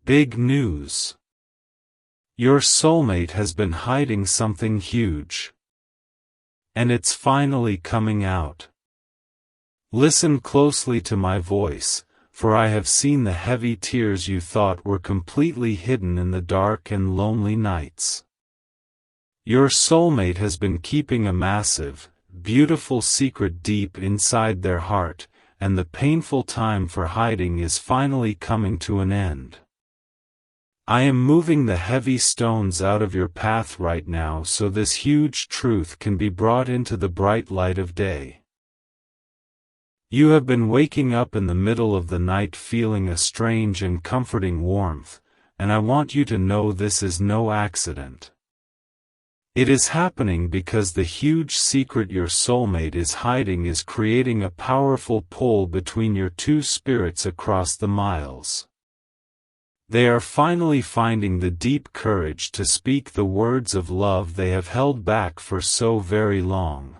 Big news! Your soulmate has been hiding something huge. And it's finally coming out. Listen closely to my voice, for I have seen the heavy tears you thought were completely hidden in the dark and lonely nights. Your soulmate has been keeping a massive, beautiful secret deep inside their heart, and the painful time for hiding is finally coming to an end. I am moving the heavy stones out of your path right now so this huge truth can be brought into the bright light of day. You have been waking up in the middle of the night feeling a strange and comforting warmth, and I want you to know this is no accident. It is happening because the huge secret your soulmate is hiding is creating a powerful pull between your two spirits across the miles. They are finally finding the deep courage to speak the words of love they have held back for so very long.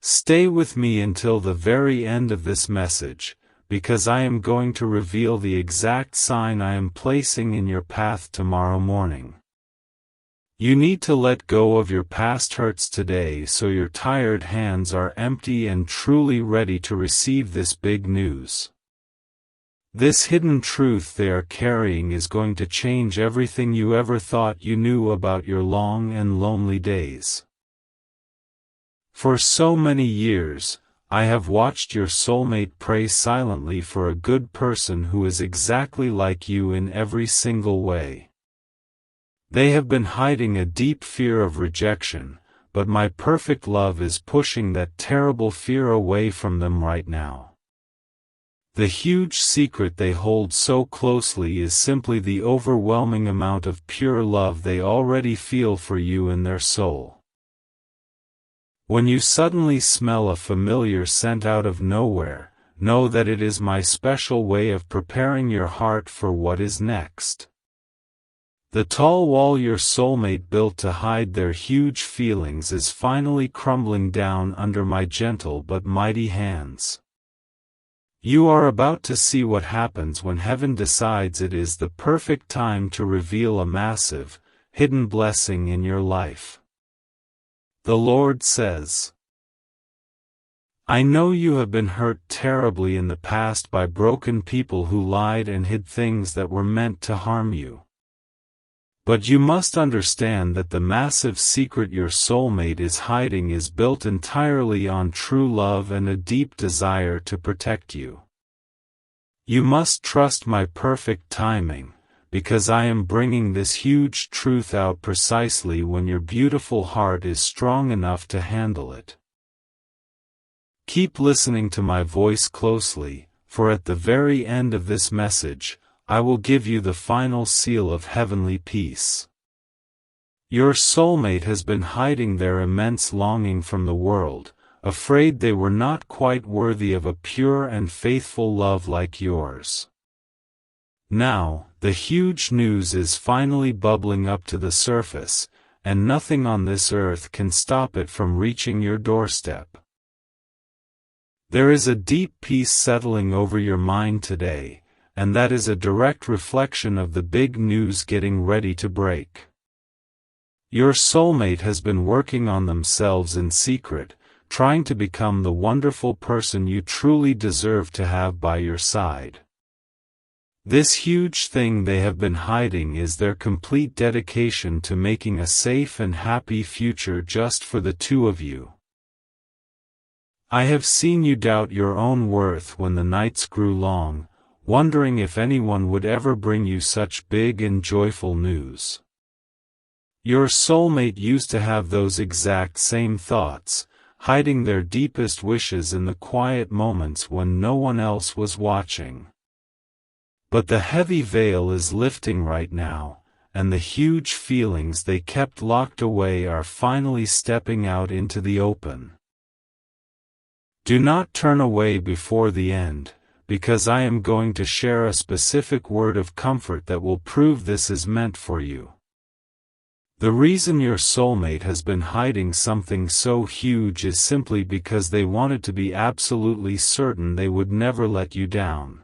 Stay with me until the very end of this message, because I am going to reveal the exact sign I am placing in your path tomorrow morning. You need to let go of your past hurts today so your tired hands are empty and truly ready to receive this big news. This hidden truth they are carrying is going to change everything you ever thought you knew about your long and lonely days. For so many years, I have watched your soulmate pray silently for a good person who is exactly like you in every single way. They have been hiding a deep fear of rejection, but my perfect love is pushing that terrible fear away from them right now. The huge secret they hold so closely is simply the overwhelming amount of pure love they already feel for you in their soul. When you suddenly smell a familiar scent out of nowhere, know that it is my special way of preparing your heart for what is next. The tall wall your soulmate built to hide their huge feelings is finally crumbling down under my gentle but mighty hands. You are about to see what happens when heaven decides it is the perfect time to reveal a massive, hidden blessing in your life. The Lord says, I know you have been hurt terribly in the past by broken people who lied and hid things that were meant to harm you. But you must understand that the massive secret your soulmate is hiding is built entirely on true love and a deep desire to protect you. You must trust my perfect timing, because I am bringing this huge truth out precisely when your beautiful heart is strong enough to handle it. Keep listening to my voice closely, for at the very end of this message, I will give you the final seal of heavenly peace. Your soulmate has been hiding their immense longing from the world, afraid they were not quite worthy of a pure and faithful love like yours. Now, the huge news is finally bubbling up to the surface, and nothing on this earth can stop it from reaching your doorstep. There is a deep peace settling over your mind today, and that is a direct reflection of the big news getting ready to break. Your soulmate has been working on themselves in secret, trying to become the wonderful person you truly deserve to have by your side. This huge thing they have been hiding is their complete dedication to making a safe and happy future just for the two of you. I have seen you doubt your own worth when the nights grew long, wondering if anyone would ever bring you such big and joyful news. Your soulmate used to have those exact same thoughts, hiding their deepest wishes in the quiet moments when no one else was watching. But the heavy veil is lifting right now, and the huge feelings they kept locked away are finally stepping out into the open. Do not turn away before the end, because I am going to share a specific word of comfort that will prove this is meant for you. The reason your soulmate has been hiding something so huge is simply because they wanted to be absolutely certain they would never let you down.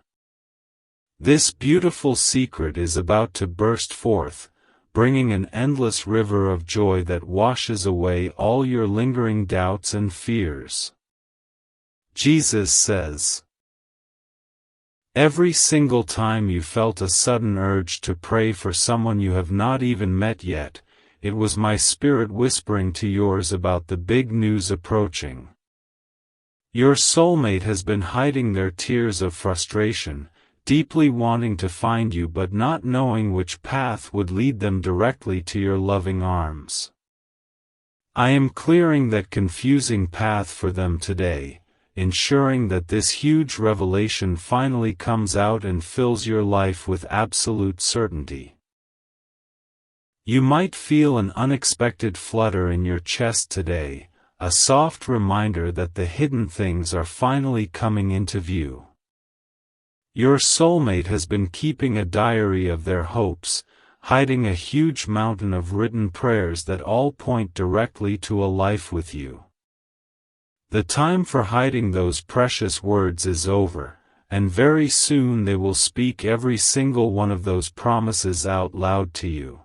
This beautiful secret is about to burst forth, bringing an endless river of joy that washes away all your lingering doubts and fears. Jesus says, "Every single time you felt a sudden urge to pray for someone you have not even met yet, it was my spirit whispering to yours about the big news approaching." Your soulmate has been hiding their tears of frustration, deeply wanting to find you but not knowing which path would lead them directly to your loving arms. I am clearing that confusing path for them today, ensuring that this huge revelation finally comes out and fills your life with absolute certainty. You might feel an unexpected flutter in your chest today, a soft reminder that the hidden things are finally coming into view. Your soulmate has been keeping a diary of their hopes, hiding a huge mountain of written prayers that all point directly to a life with you. The time for hiding those precious words is over, and very soon they will speak every single one of those promises out loud to you.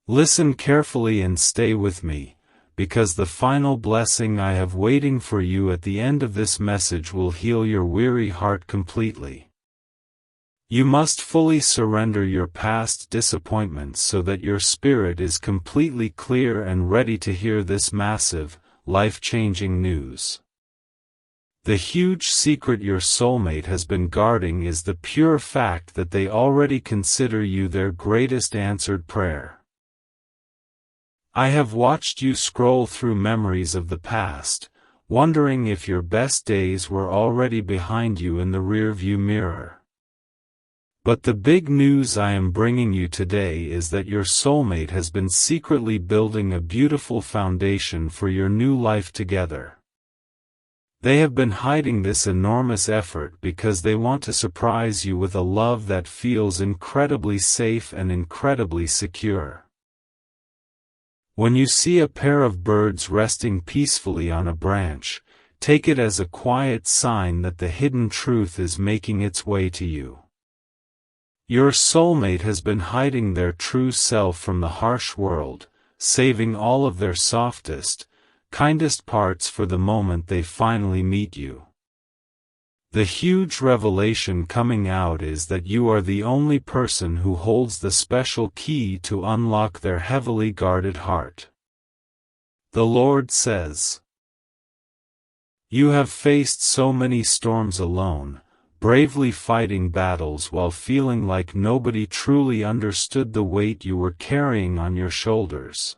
Listen carefully and stay with me, because the final blessing I have waiting for you at the end of this message will heal your weary heart completely. You must fully surrender your past disappointments so that your spirit is completely clear and ready to hear this massive, life-changing news. The huge secret your soulmate has been guarding is the pure fact that they already consider you their greatest answered prayer. I have watched you scroll through memories of the past, wondering if your best days were already behind you in the rearview mirror. But the big news I am bringing you today is that your soulmate has been secretly building a beautiful foundation for your new life together. They have been hiding this enormous effort because they want to surprise you with a love that feels incredibly safe and incredibly secure. When you see a pair of birds resting peacefully on a branch, take it as a quiet sign that the hidden truth is making its way to you. Your soulmate has been hiding their true self from the harsh world, saving all of their softest, kindest parts for the moment they finally meet you. The huge revelation coming out is that you are the only person who holds the special key to unlock their heavily guarded heart. The Lord says, "You have faced so many storms alone, bravely fighting battles while feeling like nobody truly understood the weight you were carrying on your shoulders.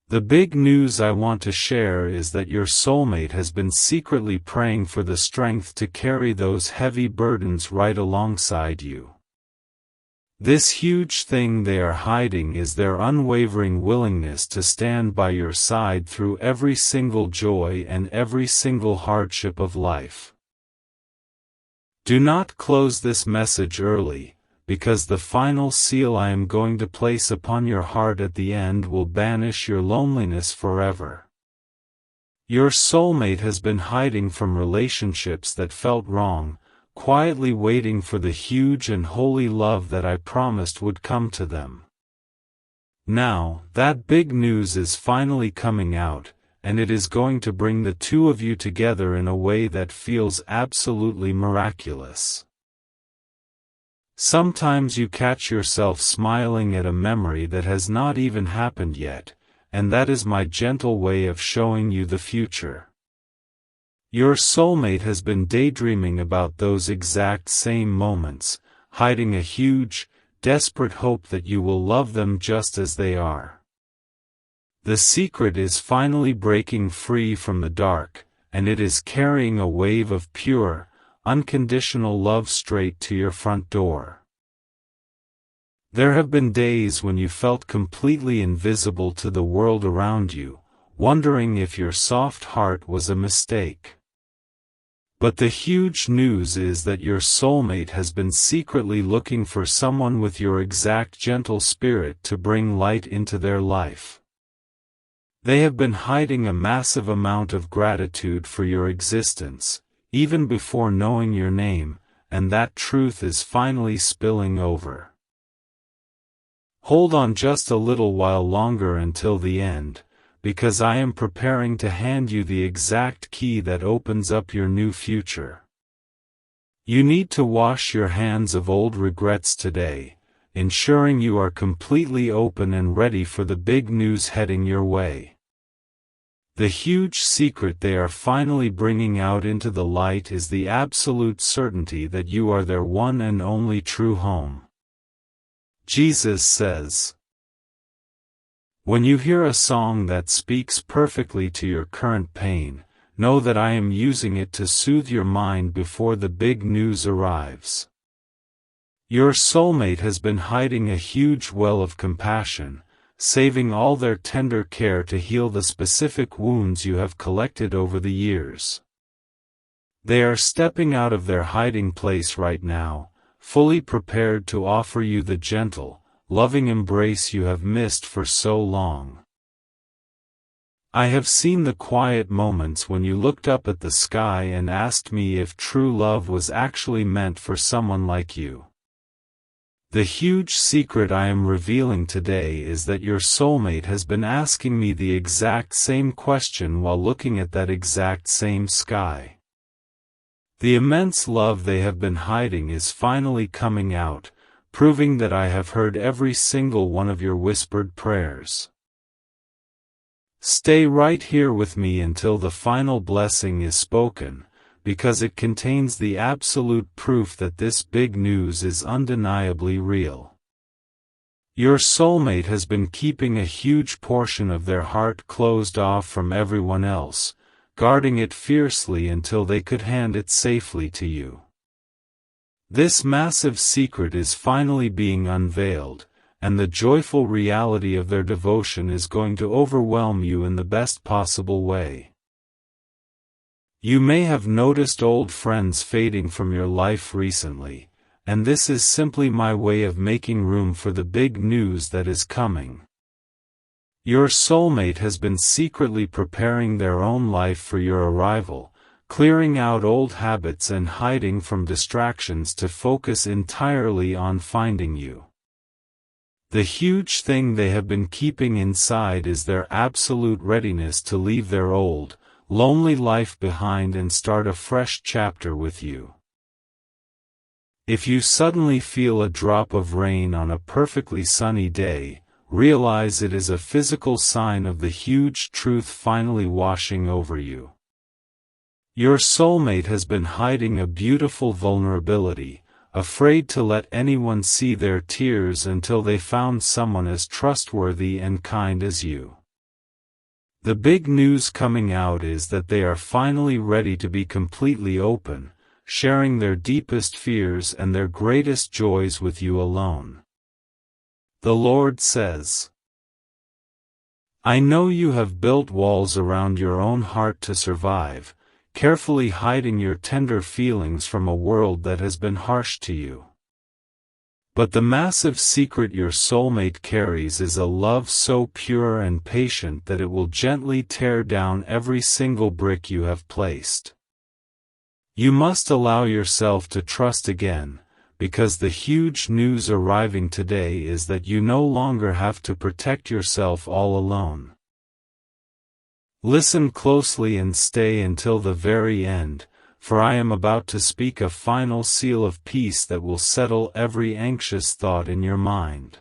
The big news I want to share is that your soulmate has been secretly praying for the strength to carry those heavy burdens right alongside you. This huge thing they are hiding is their unwavering willingness to stand by your side through every single joy and every single hardship of life. Do not close this message early, because the final seal I am going to place upon your heart at the end will banish your loneliness forever. Your soulmate has been hiding from relationships that felt wrong, quietly waiting for the huge and holy love that I promised would come to them. Now, that big news is finally coming out, and it is going to bring the two of you together in a way that feels absolutely miraculous. Sometimes you catch yourself smiling at a memory that has not even happened yet, and that is my gentle way of showing you the future. Your soulmate has been daydreaming about those exact same moments, hiding a huge, desperate hope that you will love them just as they are. The secret is finally breaking free from the dark, and it is carrying a wave of pure, unconditional love straight to your front door. There have been days when you felt completely invisible to the world around you, wondering if your soft heart was a mistake. But the huge news is that your soulmate has been secretly looking for someone with your exact gentle spirit to bring light into their life. They have been hiding a massive amount of gratitude for your existence, even before knowing your name, and that truth is finally spilling over. Hold on just a little while longer until the end, because I am preparing to hand you the exact key that opens up your new future. You need to wash your hands of old regrets today, ensuring you are completely open and ready for the big news heading your way. The huge secret they are finally bringing out into the light is the absolute certainty that you are their one and only true home. Jesus says, "When you hear a song that speaks perfectly to your current pain, know that I am using it to soothe your mind before the big news arrives." Your soulmate has been hiding a huge well of compassion, saving all their tender care to heal the specific wounds you have collected over the years. They are stepping out of their hiding place right now, fully prepared to offer you the gentle, loving embrace you have missed for so long. I have seen the quiet moments when you looked up at the sky and asked me if true love was actually meant for someone like you. The huge secret I am revealing today is that your soulmate has been asking me the exact same question while looking at that exact same sky. The immense love they have been hiding is finally coming out, proving that I have heard every single one of your whispered prayers. Stay right here with me until the final blessing is spoken, because it contains the absolute proof that this big news is undeniably real. Your soulmate has been keeping a huge portion of their heart closed off from everyone else, guarding it fiercely until they could hand it safely to you. This massive secret is finally being unveiled, and the joyful reality of their devotion is going to overwhelm you in the best possible way. You may have noticed old friends fading from your life recently, and this is simply my way of making room for the big news that is coming. Your soulmate has been secretly preparing their own life for your arrival, clearing out old habits and hiding from distractions to focus entirely on finding you. The huge thing they have been keeping inside is their absolute readiness to leave their old, lonely life behind and start a fresh chapter with you. If you suddenly feel a drop of rain on a perfectly sunny day, realize it is a physical sign of the huge truth finally washing over you. Your soulmate has been hiding a beautiful vulnerability, afraid to let anyone see their tears until they found someone as trustworthy and kind as you. The big news coming out is that they are finally ready to be completely open, sharing their deepest fears and their greatest joys with you alone. The Lord says, "I know you have built walls around your own heart to survive, carefully hiding your tender feelings from a world that has been harsh to you. But the massive secret your soulmate carries is a love so pure and patient that it will gently tear down every single brick you have placed. You must allow yourself to trust again, because the huge news arriving today is that you no longer have to protect yourself all alone." Listen closely and stay until the very end, for I am about to speak a final seal of peace that will settle every anxious thought in your mind.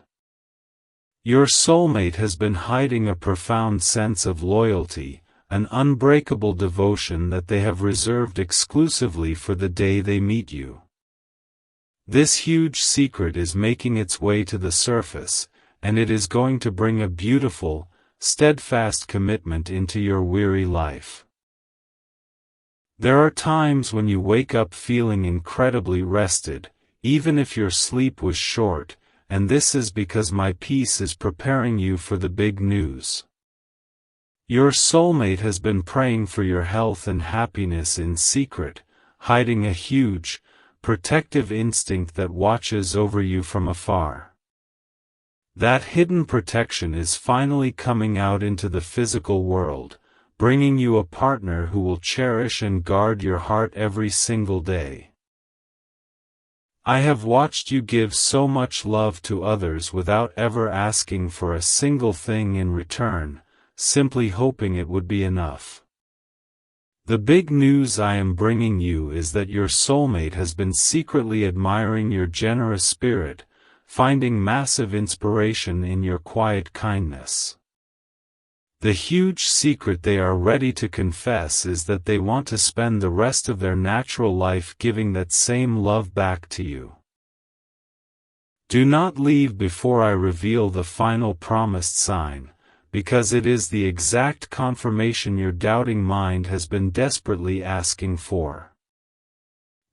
Your soulmate has been hiding a profound sense of loyalty, an unbreakable devotion that they have reserved exclusively for the day they meet you. This huge secret is making its way to the surface, and it is going to bring a beautiful, steadfast commitment into your weary life. There are times when you wake up feeling incredibly rested, even if your sleep was short, and this is because my peace is preparing you for the big news. Your soulmate has been praying for your health and happiness in secret, hiding a huge, protective instinct that watches over you from afar. That hidden protection is finally coming out into the physical world, bringing you a partner who will cherish and guard your heart every single day. I have watched you give so much love to others without ever asking for a single thing in return, simply hoping it would be enough. The big news I am bringing you is that your soulmate has been secretly admiring your generous spirit, finding massive inspiration in your quiet kindness. The huge secret they are ready to confess is that they want to spend the rest of their natural life giving that same love back to you. Do not leave before I reveal the final promised sign, because it is the exact confirmation your doubting mind has been desperately asking for.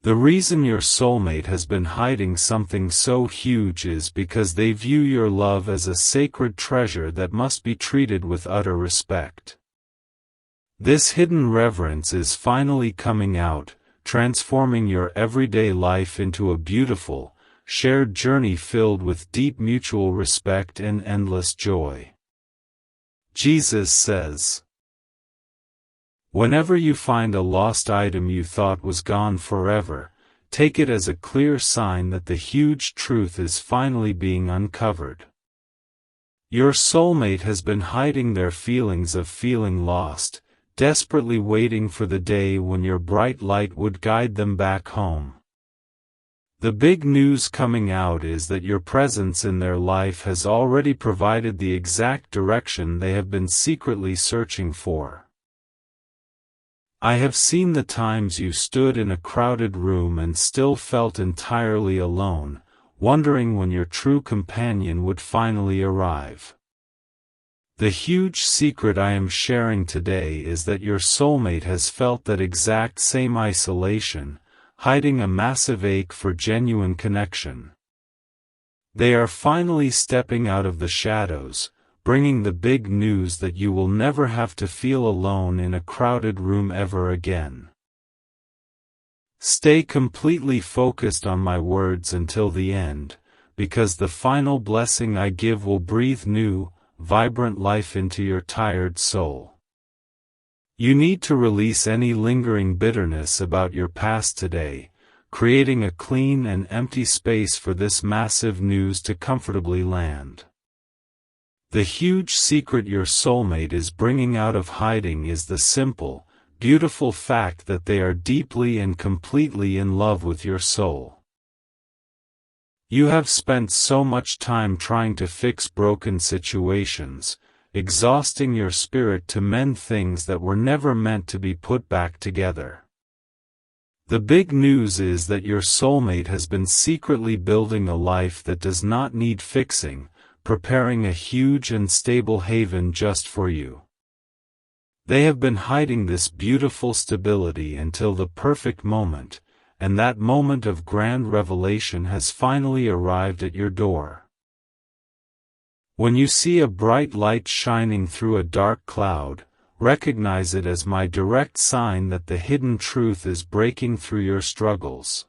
The reason your soulmate has been hiding something so huge is because they view your love as a sacred treasure that must be treated with utter respect. This hidden reverence is finally coming out, transforming your everyday life into a beautiful, shared journey filled with deep mutual respect and endless joy. Jesus says, "Whenever you find a lost item you thought was gone forever, take it as a clear sign that the huge truth is finally being uncovered." Your soulmate has been hiding their feelings of feeling lost, desperately waiting for the day when your bright light would guide them back home. The big news coming out is that your presence in their life has already provided the exact direction they have been secretly searching for. I have seen the times you stood in a crowded room and still felt entirely alone, wondering when your true companion would finally arrive. The huge secret I am sharing today is that your soulmate has felt that exact same isolation, hiding a massive ache for genuine connection. They are finally stepping out of the shadows, bringing the big news that you will never have to feel alone in a crowded room ever again. Stay completely focused on my words until the end, because the final blessing I give will breathe new, vibrant life into your tired soul. You need to release any lingering bitterness about your past today, creating a clean and empty space for this massive news to comfortably land. The huge secret your soulmate is bringing out of hiding is the simple, beautiful fact that they are deeply and completely in love with your soul. You have spent so much time trying to fix broken situations, exhausting your spirit to mend things that were never meant to be put back together. The big news is that your soulmate has been secretly building a life that does not need fixing, preparing a huge and stable haven just for you. They have been hiding this beautiful stability until the perfect moment, and that moment of grand revelation has finally arrived at your door. When you see a bright light shining through a dark cloud, recognize it as my direct sign that the hidden truth is breaking through your struggles.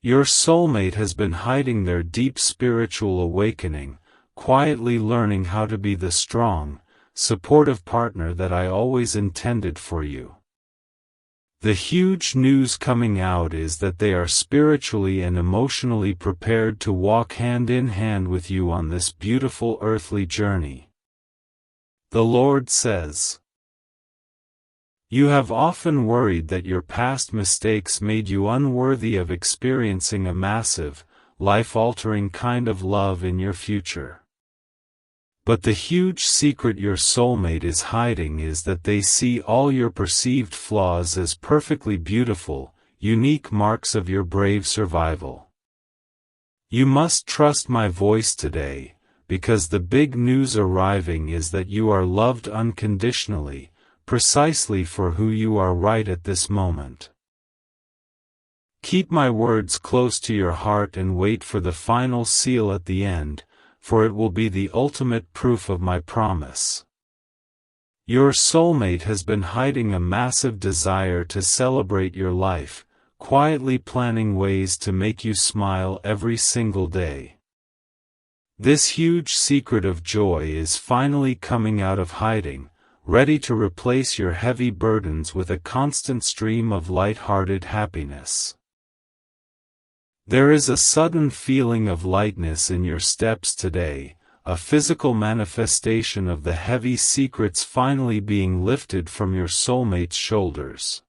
Your soulmate has been hiding their deep spiritual awakening, quietly learning how to be the strong, supportive partner that I always intended for you. The huge news coming out is that they are spiritually and emotionally prepared to walk hand in hand with you on this beautiful earthly journey. The Lord says, "You have often worried that your past mistakes made you unworthy of experiencing a massive, life-altering kind of love in your future. But the huge secret your soulmate is hiding is that they see all your perceived flaws as perfectly beautiful, unique marks of your brave survival. You must trust my voice today, because the big news arriving is that you are loved unconditionally, precisely for who you are right at this moment. Keep my words close to your heart and wait for the final seal at the end, for it will be the ultimate proof of my promise." Your soulmate has been hiding a massive desire to celebrate your life, quietly planning ways to make you smile every single day. This huge secret of joy is finally coming out of hiding, ready to replace your heavy burdens with a constant stream of light-hearted happiness. There is a sudden feeling of lightness in your steps today, a physical manifestation of the heavy secrets finally being lifted from your soulmate's shoulders.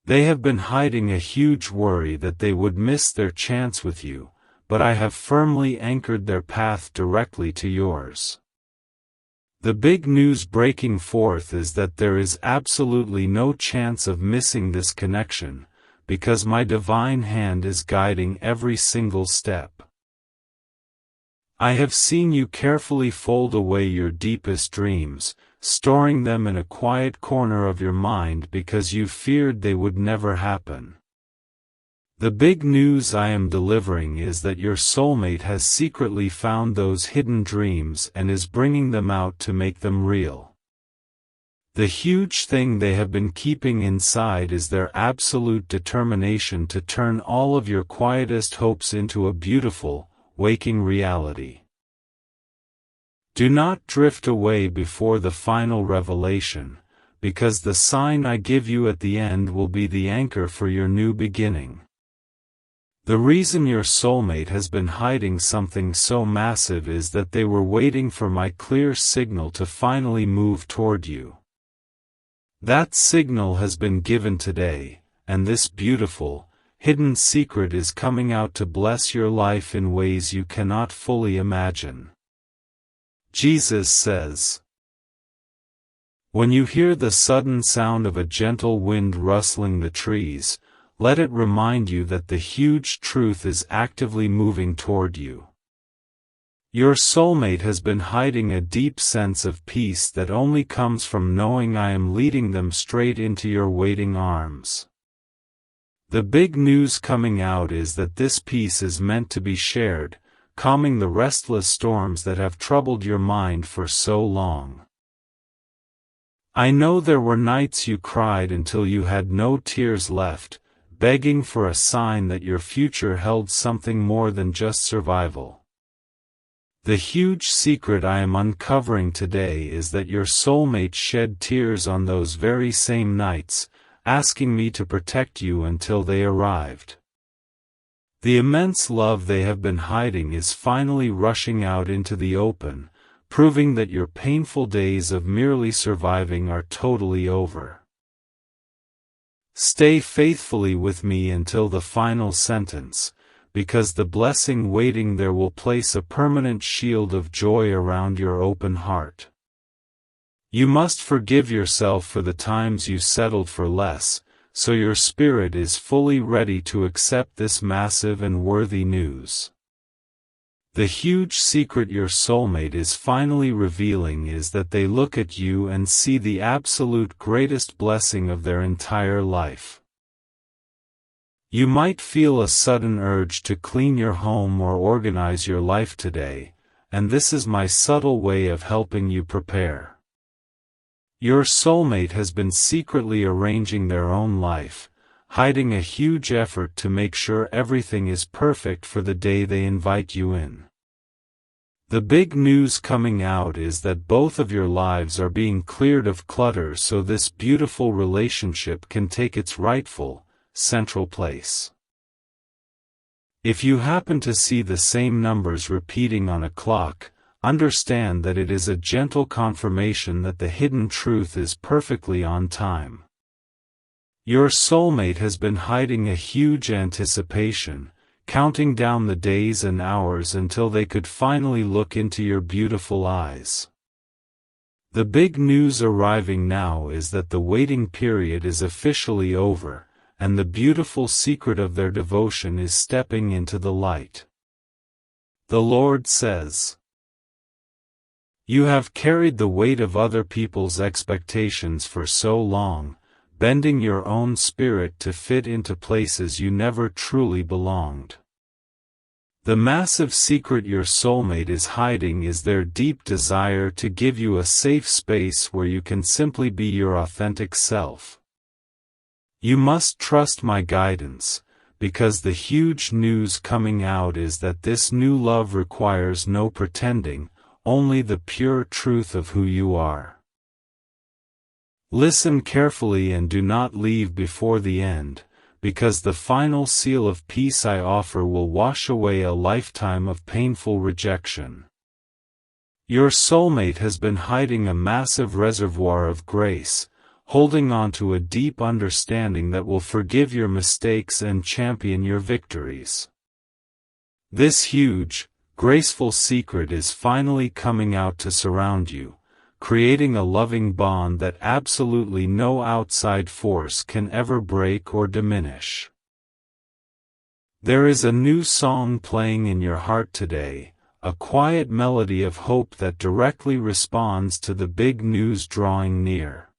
They have been hiding a huge worry that they would miss their chance with you, but I have firmly anchored their path directly to yours. The big news breaking forth is that there is absolutely no chance of missing this connection, because my divine hand is guiding every single step. I have seen you carefully fold away your deepest dreams, storing them in a quiet corner of your mind because you feared they would never happen. The big news I am delivering is that your soulmate has secretly found those hidden dreams and is bringing them out to make them real. The huge thing they have been keeping inside is their absolute determination to turn all of your quietest hopes into a beautiful, waking reality. Do not drift away before the final revelation, because the sign I give you at the end will be the anchor for your new beginning. The reason your soulmate has been hiding something so massive is that they were waiting for my clear signal to finally move toward you. That signal has been given today, and this beautiful, hidden secret is coming out to bless your life in ways you cannot fully imagine. Jesus says, "When you hear the sudden sound of a gentle wind rustling the trees, let it remind you that the huge truth is actively moving toward you." Your soulmate has been hiding a deep sense of peace that only comes from knowing I am leading them straight into your waiting arms. The big news coming out is that this peace is meant to be shared, calming the restless storms that have troubled your mind for so long. I know there were nights you cried until you had no tears left, begging for a sign that your future held something more than just survival. The huge secret I am uncovering today is that your soulmate shed tears on those very same nights, asking me to protect you until they arrived. The immense love they have been hiding is finally rushing out into the open, proving that your painful days of merely surviving are totally over. Stay faithfully with me until the final sentence, because the blessing waiting there will place a permanent shield of joy around your open heart. You must forgive yourself for the times you settled for less, so your spirit is fully ready to accept this massive and worthy news. The huge secret your soulmate is finally revealing is that they look at you and see the absolute greatest blessing of their entire life. You might feel a sudden urge to clean your home or organize your life today, and this is my subtle way of helping you prepare. Your soulmate has been secretly arranging their own life, hiding a huge effort to make sure everything is perfect for the day they invite you in. The big news coming out is that both of your lives are being cleared of clutter so this beautiful relationship can take its rightful, central place. If you happen to see the same numbers repeating on a clock, understand that it is a gentle confirmation that the hidden truth is perfectly on time. Your soulmate has been hiding a huge anticipation, counting down the days and hours until they could finally look into your beautiful eyes. The big news arriving now is that the waiting period is officially over, and the beautiful secret of their devotion is stepping into the light. The Lord says, "You have carried the weight of other people's expectations for so long, bending your own spirit to fit into places you never truly belonged. The massive secret your soulmate is hiding is their deep desire to give you a safe space where you can simply be your authentic self. You must trust my guidance, because the huge news coming out is that this new love requires no pretending, only the pure truth of who you are. Listen carefully and do not leave before the end, because the final seal of peace I offer will wash away a lifetime of painful rejection. Your soulmate has been hiding a massive reservoir of grace, holding on to a deep understanding that will forgive your mistakes and champion your victories. This huge, graceful secret is finally coming out to surround you, creating a loving bond that absolutely no outside force can ever break or diminish. There is a new song playing in your heart today, a quiet melody of hope that directly responds to the big news drawing near.